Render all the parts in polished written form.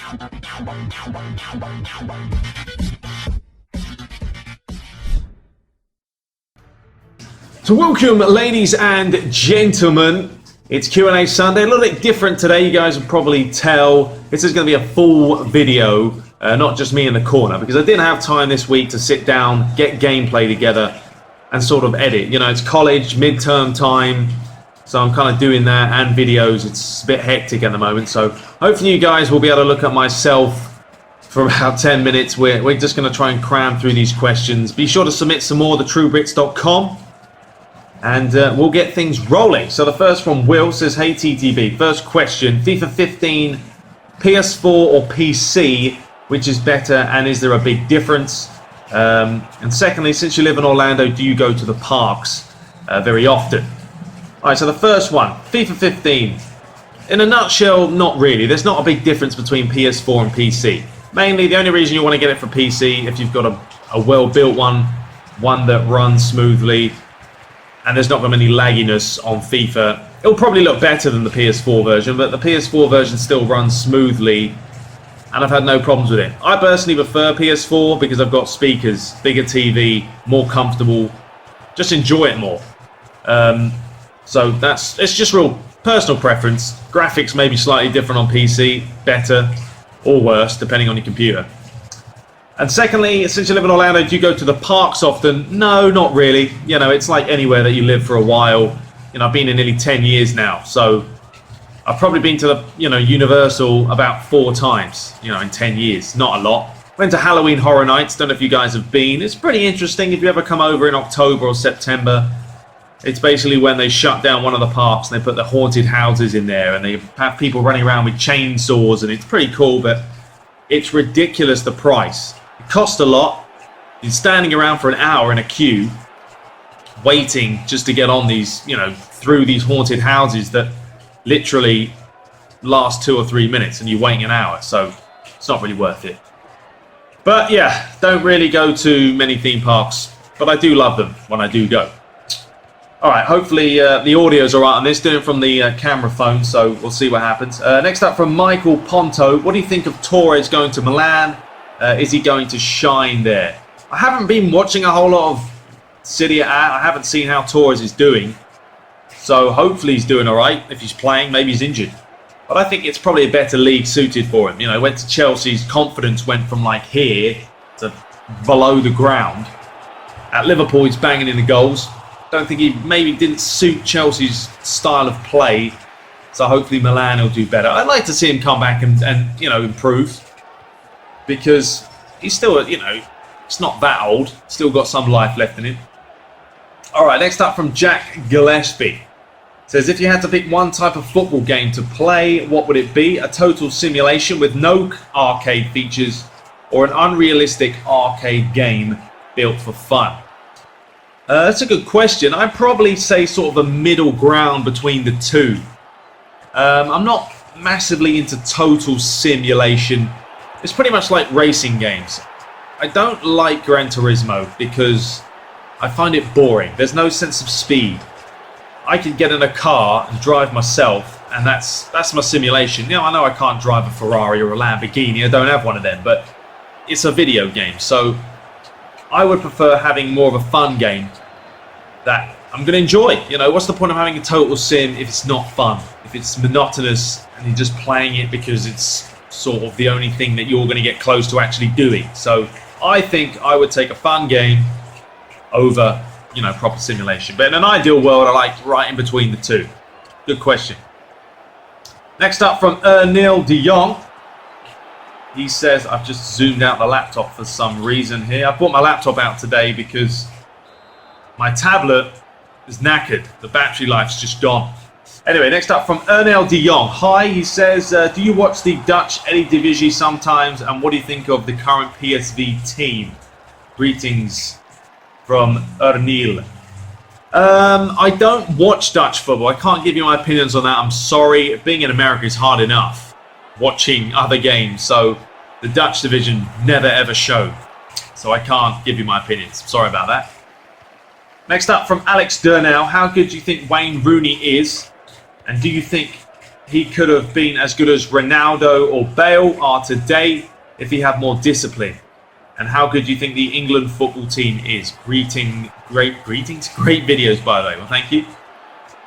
So welcome, ladies and gentlemen. It's Q&A Sunday, a little bit different today. You guys will probably tell this is going to be a full video, not just me in the corner, because I didn't have time this week to sit down, get gameplay together, and sort of edit. You know, it's college, midterm time, so I'm kind of doing that and videos. It's a bit hectic at the moment, so hopefully you guys will be able to look at myself for about 10 minutes. We're just going to try and cram through these questions. Be sure to submit some more, TheTrueBrits.com. And we'll get things rolling. So the first from Will says, hey TTB, first question, FIFA 15, PS4 or PC, which is better and is there a big difference? And secondly, since you live in Orlando, do you go to the parks very often? Alright, so the first one, FIFA 15. In a nutshell, not really. There's not a big difference between PS4 and PC. Mainly, the only reason you want to get it for PC, if you've got a well-built one that runs smoothly, and there's not going to be any lagginess on FIFA. It'll probably look better than the PS4 version, but the PS4 version still runs smoothly, and I've had no problems with it. I personally prefer PS4 because I've got speakers, bigger TV, more comfortable, just enjoy it more. So it's just real personal preference. Graphics may be slightly different on PC, better or worse, depending on your computer. And secondly, since you live in Orlando, do you go to the parks often? No, not really. You know, it's like anywhere that you live for a while. You know, I've been in nearly 10 years now, so I've probably been to the, Universal about 4 times, in 10 years. Not a lot. Went to Halloween Horror Nights. Don't know if you guys have been. It's pretty interesting if you ever come over in October or September. It's basically when they shut down one of the parks and they put the haunted houses in there and they have people running around with chainsaws, and it's pretty cool, but it's ridiculous the price. It costs a lot. You're standing around for an hour in a queue waiting just to get on these, through these haunted houses that literally last 2 or 3 minutes, and you're waiting an hour, so it's not really worth it. But yeah, don't really go to many theme parks, but I do love them when I do go. Alright, hopefully the audio's alright on this, doing it from the camera phone, so we'll see what happens. Next up from Michael Ponto, what do you think of Torres going to Milan? Is he going to shine there? I haven't been watching a whole lot of Serie A. I haven't seen how Torres is doing. So hopefully he's doing alright. If he's playing, maybe he's injured. But I think it's probably a better league suited for him. Went to Chelsea's confidence went from like here to below the ground. At Liverpool, he's banging in the goals. Don't think he maybe didn't suit Chelsea's style of play. So hopefully Milan will do better. I'd like to see him come back and improve. Because he's still, it's not that old. Still got some life left in him. Alright, next up from Jack Gillespie. Says, if you had to pick one type of football game to play, what would it be? A total simulation with no arcade features, or an unrealistic arcade game built for fun? That's a good question. I'd probably say sort of a middle ground between the two. I'm not massively into total simulation. It's pretty much like racing games. I don't like Gran Turismo because I find it boring. There's no sense of speed. I could get in a car and drive myself, and that's my simulation. I know I can't drive a Ferrari or a Lamborghini. I don't have one of them, but it's a video game. So I would prefer having more of a fun game that I'm going to enjoy. What's the point of having a total sim if it's not fun? If it's monotonous and you're just playing it because it's sort of the only thing that you're going to get close to actually doing. So I think I would take a fun game over, proper simulation. But in an ideal world, I like right in between the two. Good question. Next up from Neil de Jong. He says, I've just zoomed out the laptop for some reason here. I brought my laptop out today because my tablet is knackered. The battery life's just gone. Anyway, next up from Ernel de Jong. Hi, he says, do you watch the Dutch Eredivisie sometimes, and what do you think of the current PSV team? Greetings from Ernil. I don't watch Dutch football. I can't give you my opinions on that. I'm sorry. Being in America is hard enough watching other games, so the Dutch division never ever showed. So I can't give you my opinions. Sorry about that. Next up from Alex Durnell. How good do you think Wayne Rooney is? And do you think he could have been as good as Ronaldo or Bale are today if he had more discipline? And how good do you think the England football team is? Greetings, great videos, by the way. Well, thank you.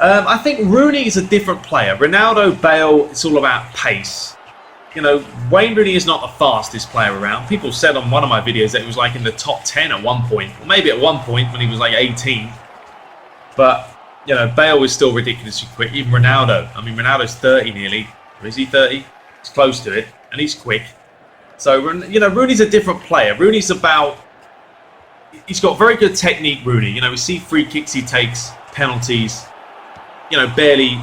I think Rooney is a different player. Ronaldo, Bale, it's all about pace. You know, Wayne Rooney is not the fastest player around. People said on one of my videos that he was like in the top 10 at one point. Or maybe at one point when he was like 18. But, you know, Bale is still ridiculously quick. Even Ronaldo. I mean, Ronaldo's 30 nearly. Or is he 30? He's close to it. And he's quick. So, you know, Rooney's a different player. Rooney's about... He's got very good technique, Rooney. You know, we see free kicks he takes, penalties. You know, barely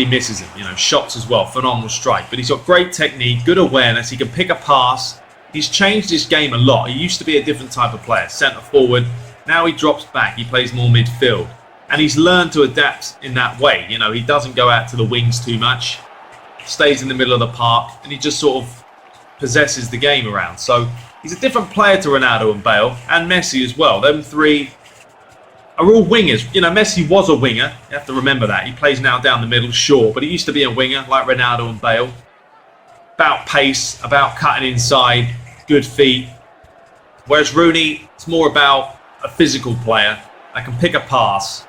misses him. You know, shots as well. Phenomenal strike. But he's got great technique, good awareness. He can pick a pass. He's changed his game a lot. He used to be a different type of player. Centre forward. Now he drops back. He plays more midfield. And he's learned to adapt in that way. You know, he doesn't go out to the wings too much. Stays in the middle of the park. And he just sort of possesses the game around. So he's a different player to Ronaldo and Bale and Messi as well. Them three are all wingers. You know, Messi was a winger. You have to remember that. He plays now down the middle, sure, but he used to be a winger like Ronaldo and Bale. About pace, about cutting inside, good feet. Whereas Rooney, it's more about a physical player that can pick a pass.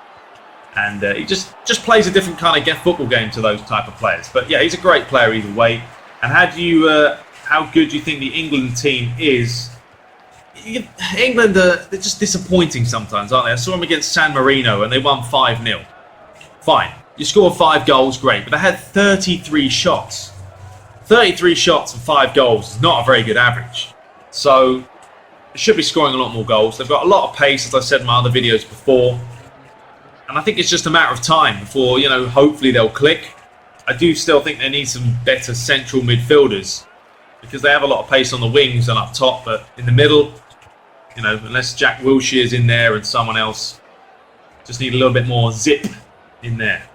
And he just plays a different kind of football game to those type of players. But yeah, he's a great player either way. And how good do you think the England team is? England, they're just disappointing sometimes, aren't they? I saw them against San Marino and they won 5-0. Fine. You score 5 goals, great. But they had 33 shots. 33 shots and 5 goals is not a very good average. So they should be scoring a lot more goals. They've got a lot of pace, as I said in my other videos before. And I think it's just a matter of time before, you know, hopefully they'll click. I do still think they need some better central midfielders because they have a lot of pace on the wings and up top, but in the middle, you know, unless Jack Wilshere's in there and someone else, just need a little bit more zip in there.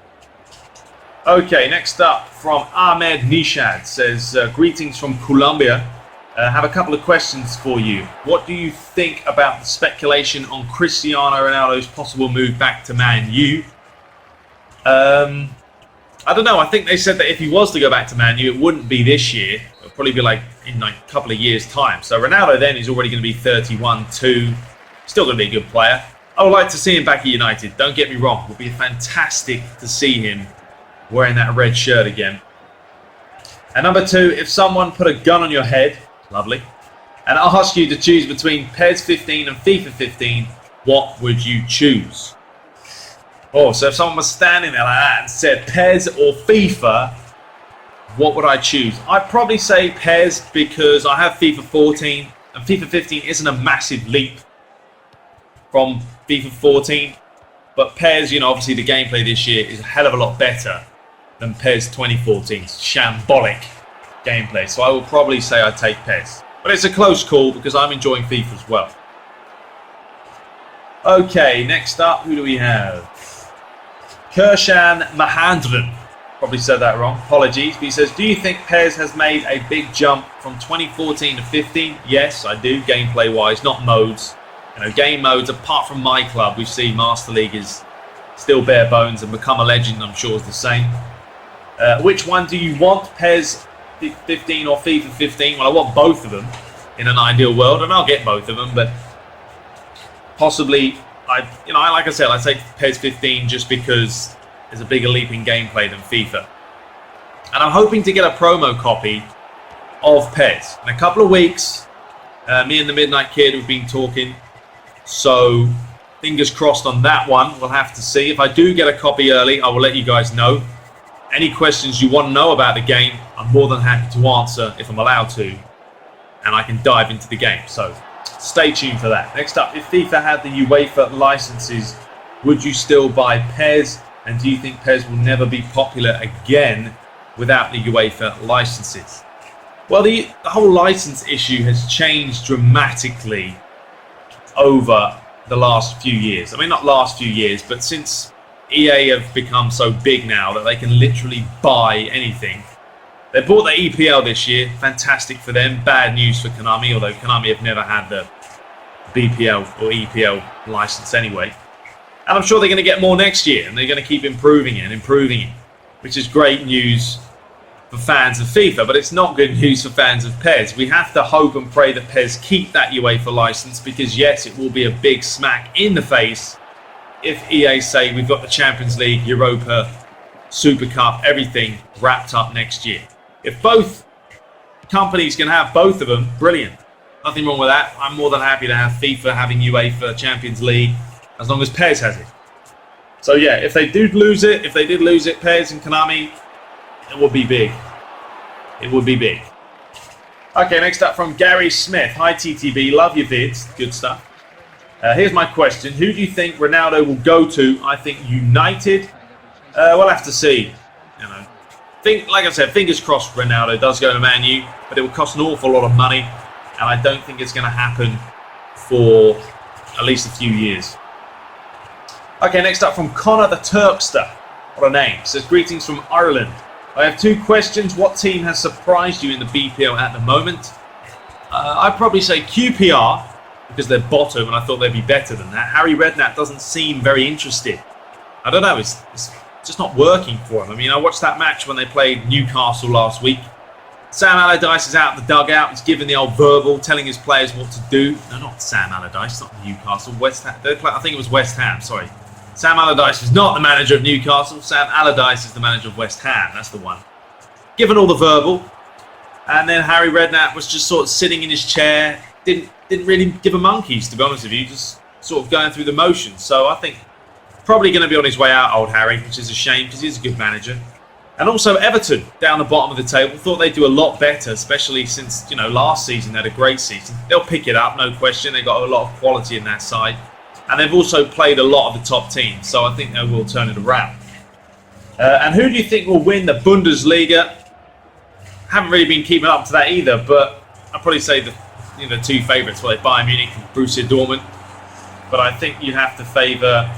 Okay, next up from Ahmed Nishad says, greetings from Colombia. Have a couple of questions for you. What do you think about the speculation on Cristiano Ronaldo's possible move back to Man U? I don't know. I think they said that if he was to go back to Man U, it wouldn't be this year. It'll probably be like in like a couple of years' time. So Ronaldo then is already going to be 31-2. Still going to be a good player. I would like to see him back at United. Don't get me wrong. It would be fantastic to see him wearing that red shirt again. And number 2, if someone put a gun on your head, lovely, and asked you to choose between PES 15 and FIFA 15, what would you choose? Oh, so if someone was standing there like that and said PES or FIFA, what would I choose? I'd probably say PES because I have FIFA 14 and FIFA 15 isn't a massive leap from FIFA 14. But PES, you know, obviously the gameplay this year is a hell of a lot better than PES 2014's shambolic gameplay. So I would probably say I'd take PES. But it's a close call because I'm enjoying FIFA as well. Okay, next up, who do we have? Kirshan Mahandran, probably said that wrong, apologies, but he says, do you think PES has made a big jump from 2014 to 15? Yes, I do, gameplay wise, not modes. You know, game modes, apart from my club, we see Master League is still bare bones and Become a Legend, I'm sure is the same. Which one do you want, PES 15 or FIFA 15? Well, I want both of them in an ideal world, and I'll get both of them, but possibly, like I said, I'd take PES 15 just because there's a bigger leap in gameplay than FIFA. And I'm hoping to get a promo copy of PES. In a couple of weeks, me and the Midnight Kid have been talking, so fingers crossed on that one. We'll have to see. If I do get a copy early, I will let you guys know. Any questions you want to know about the game, I'm more than happy to answer if I'm allowed to. And I can dive into the game. So stay tuned for that. Next up, if FIFA had the UEFA licenses, would you still buy PES? And do you think PES will never be popular again without the UEFA licenses? Well, the whole license issue has changed dramatically over the last few years. I mean, not last few years, but since EA have become so big now that they can literally buy anything. They bought the EPL this year. Fantastic for them. Bad news for Konami, although Konami have never had the BPL or EPL license anyway. And I'm sure they're going to get more next year, and they're going to keep improving it, which is great news for fans of FIFA, but it's not good news for fans of PES. We have to hope and pray that PES keep that UEFA license, because yes, it will be a big smack in the face if EA say we've got the Champions League, Europa, Super Cup, everything wrapped up next year. If both companies can have both of them, brilliant. Nothing wrong with that. I'm more than happy to have FIFA having UEFA Champions League, as long as PES has it. So yeah, if they did lose it, PES and Konami, it would be big. It would be big. Okay, next up from Gary Smith. Hi TTB, love your vids. Good stuff. Here's my question. Who do you think Ronaldo will go to? I think United. We'll have to see. You know, like I said, fingers crossed Ronaldo does go to Man U, but it will cost an awful lot of money, and I don't think it's going to happen for at least a few years. Okay, next up from Connor the Turkster. What a name. Says, greetings from Ireland. I have two questions. What team has surprised you in the BPL at the moment? I'd probably say QPR, because they're bottom, and I thought they'd be better than that. Harry Redknapp doesn't seem very interested. I don't know, it's just not working for him. I mean, I watched that match when they played Newcastle last week. Sam Allardyce is out the dugout. He's giving the old verbal, telling his players what to do. No, not Sam Allardyce, not Newcastle. West Ham. I think it was West Ham, sorry. Sam Allardyce is not the manager of Newcastle. Sam Allardyce is the manager of West Ham. That's the one. Given all the verbal. And then Harry Redknapp was just sort of sitting in his chair. Didn't really give a monkeys, to be honest with you. Just sort of going through the motions. So I think probably going to be on his way out, old Harry, which is a shame because he's a good manager. And also Everton, down the bottom of the table. Thought they'd do a lot better, especially since, you know, last season they had a great season. They'll pick it up, no question. They've got a lot of quality in that side. And they've also played a lot of the top teams, so I think they will turn it around. And who do you think will win the Bundesliga? Haven't really been keeping up to that either, but I'd probably say the two favourites, well, Bayern Munich and Borussia Dortmund. But I think you have to favour,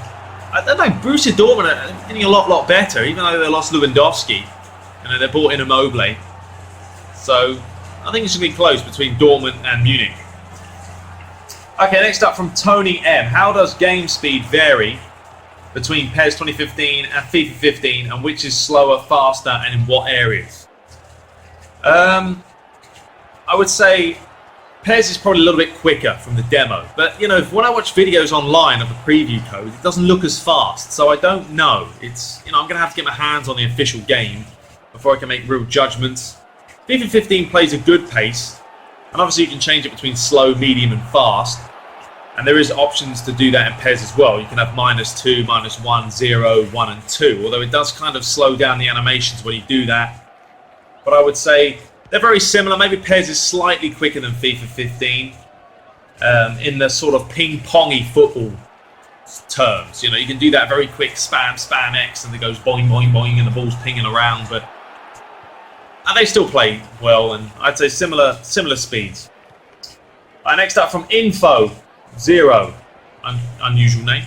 I don't know, Borussia Dortmund are getting a lot better, even though they lost Lewandowski. You know, they brought in Immobile. So I think it should be close between Dortmund and Munich. Okay, next up from Tony M. How does game speed vary between PES 2015 and FIFA 15, and which is slower, faster, and in what areas? I would say PES is probably a little bit quicker from the demo, but you know, when I watch videos online of the preview code, it doesn't look as fast, so I don't know. It's, you know, I'm going to have to get my hands on the official game before I can make real judgments. FIFA 15 plays a good pace, and obviously you can change it between slow, medium, and fast. And there is options to do that in PES as well. You can have -2, -1, 0, 1, and 2. Although it does kind of slow down the animations when you do that. But I would say they're very similar. Maybe PES is slightly quicker than FIFA 15 in the sort of ping-pongy football terms. You know, you can do that very quick spam X, and it goes boing, boing, boing, and the ball's pinging around. But they still play well, and I'd say similar speeds. Next up from Info. Zero, unusual name.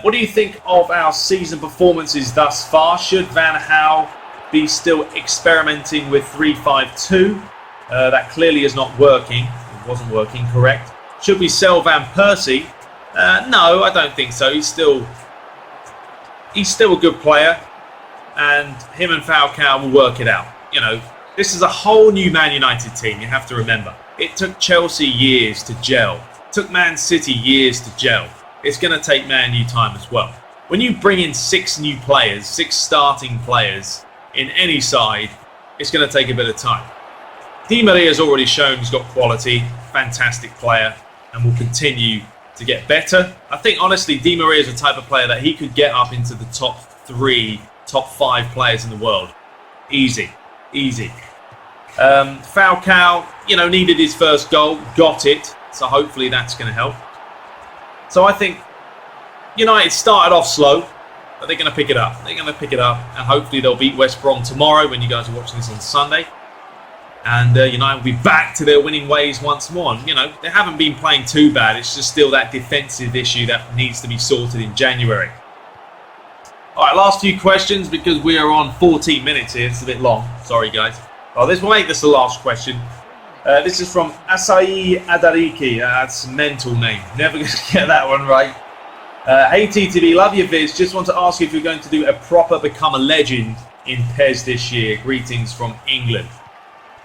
What do you think of our season performances thus far? Should Van Gaal be still experimenting with 3-5-2? That clearly is not working. It wasn't working, correct. Should we sell Van Persie? No, I don't think so. He's still a good player, and him and Falcao will work it out. You know, this is a whole new Man United team. You have to remember. It took Chelsea years to gel. Took Man City years to gel. It's going to take Man U time as well. When you bring in 6 new players, 6 starting players in any side, it's going to take a bit of time. Di Maria's already shown he's got quality, fantastic player, and will continue to get better. I think, honestly, Di Maria is the type of player that he could get up into the top 3, top 5 players in the world. Easy. Falcao, you know, needed his first goal, got it. So hopefully that's going to help. So I think United started off slow, but they're going to pick it up. They're going to pick it up, and hopefully they'll beat West Brom tomorrow when you guys are watching this on Sunday. And United will be back to their winning ways once more. And, you know, they haven't been playing too bad. It's just still that defensive issue that needs to be sorted in January. All right, last few questions because we are on 14 minutes here. It's a bit long. Sorry, guys. Well, we'll make this the last question. This is from Asai Adariki. That's a mental name. Never going to get that one right. Hey TTB, love your vids. Just want to ask you if you're going to do a proper Become a Legend in PES this year. Greetings from England.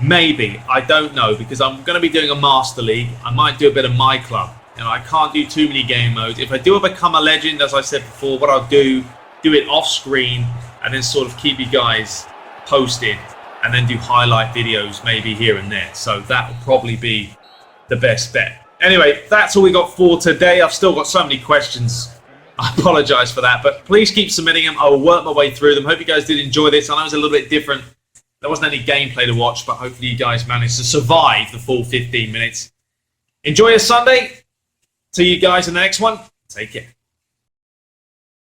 Maybe. I don't know, because I'm going to be doing a Master League. I might do a bit of my club. You know, I can't do too many game modes. If I do become a legend, as I said before, what I'll do it off screen and then sort of keep you guys posted and then do highlight videos maybe here and there. So that will probably be the best bet. Anyway, that's all we got for today. I've still got so many questions. I apologize for that, but please keep submitting them. I will work my way through them. Hope you guys did enjoy this. I know it was a little bit different. There wasn't any gameplay to watch, but hopefully you guys managed to survive the full 15 minutes. Enjoy your Sunday. See you guys in the next one. Take care.